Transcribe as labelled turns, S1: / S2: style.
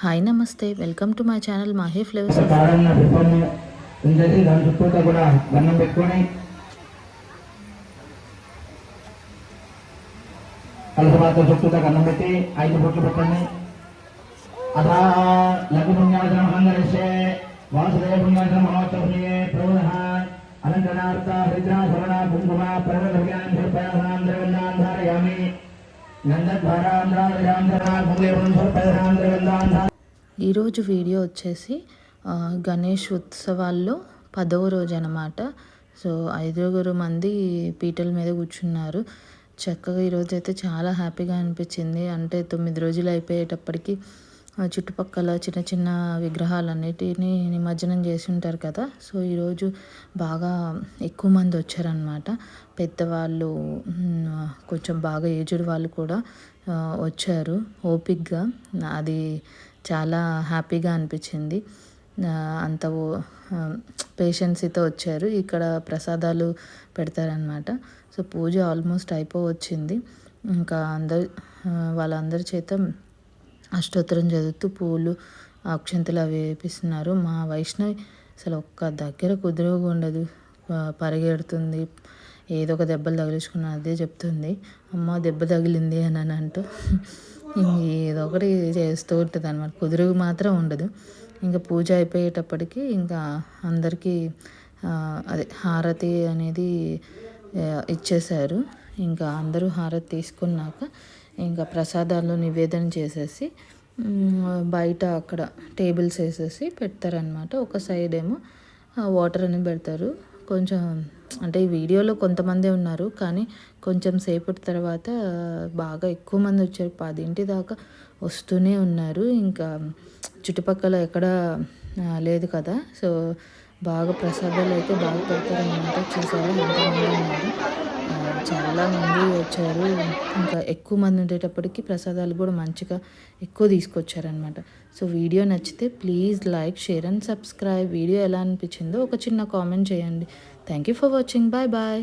S1: Hi నమస్తే, welcome to my channel Mahi flavours of
S2: కారన్న దీపము ఉంచేసి దాని చుట్టూతో కూడా గన్నం పెట్టుకొని కలసపాత చుట్టూతో గన్నం పెట్టి 5 బొట్లు పెట్టండి. అథా లఘు పుణ్యాచరణ మంగళిష్యే వాసుదేవ పుణ్యాచరణ మనోత్సవే ప్రవహ అనంతనార్థ హరిద్రా శరణ కుంకుమ ప్రవద్భ్యాన్ సర్పయాసాం ద్రవందాన్ ధారయామి గంధద్వారాంధ్రాంధ్రాంధ్రా కుంకుమ సర్పయాసాం ద్రవందాన్.
S1: ఈరోజు వీడియో వచ్చేసి గణేష్ ఉత్సవాల్లో 10వ రోజు అనమాట. సో 5 మంది పీటల మీద కూర్చున్నారు. చక్కగా ఈరోజు అయితే చాలా హ్యాపీగా అనిపించింది. అంటే 9 రోజులు అయిపోయేటప్పటికి చుట్టుపక్కల చిన్న చిన్న విగ్రహాలన్నిటినీ నిమజ్జనం చేసి ఉంటారు కదా. సో ఈరోజు బాగా ఎక్కువ మంది వచ్చారనమాట. పెద్దవాళ్ళు, కొంచెం బాగా ఏజ్డ్ వాళ్ళు కూడా వచ్చారు ఓపిక్గా. అది చాలా హ్యాపీగా అనిపించింది. అంత పేషెన్సీతో వచ్చారు. ఇక్కడ ప్రసాదాలు పెడతారనమాట. సో పూజ ఆల్మోస్ట్ అయిపోవచ్చింది. ఇంకా వాళ్ళందరి చేత అష్టోత్తరం చదువుతూ పూలు అక్షంతలు అవి వేపిస్తున్నారు. మా వైష్ణవి అసలు ఒక్క దగ్గర కుదురుగా ఉండదు, పరిగెడుతుంది. ఏదో ఒక దెబ్బలు తగిలించుకున్నా అదే చెప్తుంది, అమ్మ దెబ్బ తగిలింది అని అంటూ ఏదో ఒకటి చేస్తూ ఉంటుంది అనమాట. కుదురుగు మాత్రం ఉండదు. ఇంకా పూజ అయిపోయేటప్పటికి ఇంకా అందరికీ అదే హారతి అనేది ఇచ్చేశారు. ఇంకా అందరూ హారతి తీసుకున్నాక ఇంకా ప్రసాదాలు నివేదన చేసేసి బయట అక్కడ టేబుల్స్ వేసేసి పెడతారనమాట. ఒక సైడ్ ఏమో వాటర్ అని పెడతారు. కొంచెం అంటే ఈ వీడియోలో కొంతమందే ఉన్నారు, కానీ కొంచెం సేపటి తర్వాత బాగా ఎక్కువ మంది వచ్చారు. 10 దాకా వస్తూనే ఉన్నారు. ఇంకా చుట్టుపక్కల ఎక్కడ లేదు కదా. సో బాగా ప్రసాదాలు అయితే బాగా పెడతారనమాట. చూసారా ఎంతమంది ఉన్నారు, చాలామంది వచ్చారు. ఇంకా ఎక్కువ మంది ఉండేటప్పటికి ప్రసాదాలు కూడా మంచిగా ఎక్కువ తీసుకొచ్చారనమాట. సో వీడియో నచ్చితే please like, share and subscribe. Video ఎలా అనిపించిందో ఒక చిన్న కామెంట్ చేయండి. Thank you for watching. Bye bye.